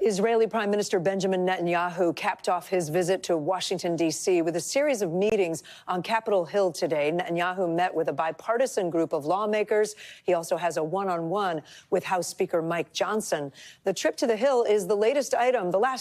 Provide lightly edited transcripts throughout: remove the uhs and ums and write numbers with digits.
Israeli Prime Minister Benjamin Netanyahu capped off his visit to Washington, D.C. with a series of meetings on Capitol Hill today. Netanyahu met with a bipartisan group of lawmakers. He also has a one-on-one with House Speaker Mike Johnson. The trip to the Hill is the last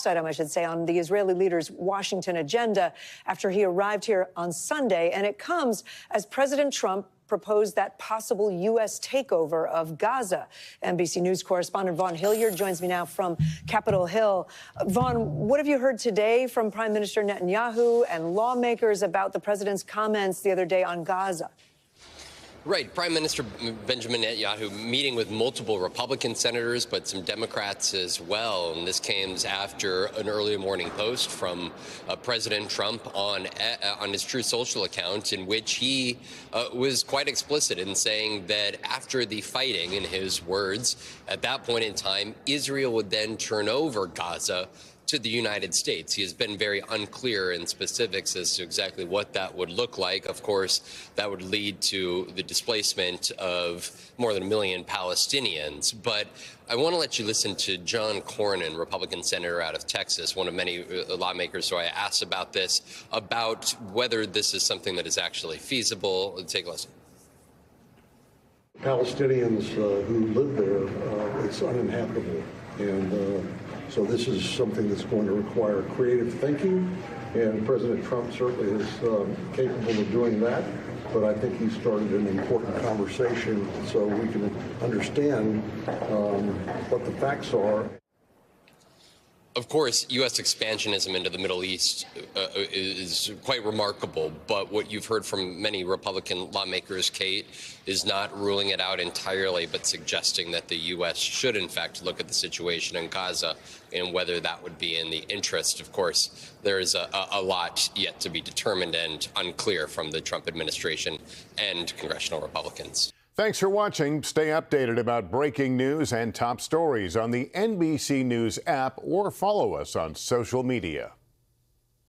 item, I should say, on the Israeli leader's Washington agenda after he arrived here on Sunday. And it comes as President Trump proposed that possible U.S. takeover of Gaza. NBC News correspondent Vaughn Hillyard joins me now from Capitol Hill. Vaughn, what have you heard today from Prime Minister Netanyahu and lawmakers about the president's comments the other day on Gaza? Right. Prime Minister Benjamin Netanyahu meeting with multiple Republican senators, but some Democrats as well. And this came after an early morning post from President Trump on his Truth Social account, in which he was quite explicit in saying that after the fighting, in his words, at that point in time, Israel would then turn over Gaza to the United States. He has been very unclear in specifics as to exactly what that would look like. Of course, that would lead to the displacement of more than 1 million Palestinians. But I want to let you listen to John Cornyn, Republican senator out of Texas, one of many lawmakers who I asked about this, about whether this is something that is actually feasible. Let's take a listen. Palestinians who live there, it's uninhabitable. And so this is something that's going to require creative thinking, and President Trump certainly is capable of doing that. But I think he started an important conversation so we can understand what the facts are. Of course, U.S. expansionism into the Middle East is quite remarkable, but what you've heard from many Republican lawmakers, Kate, is not ruling it out entirely, but suggesting that the U.S. should, in fact, look at the situation in Gaza and whether that would be in the interest. Of course, there is a lot yet to be determined and unclear from the Trump administration and congressional Republicans. Thanks for watching. Stay updated about breaking news and top stories on the NBC News app or follow us on social media.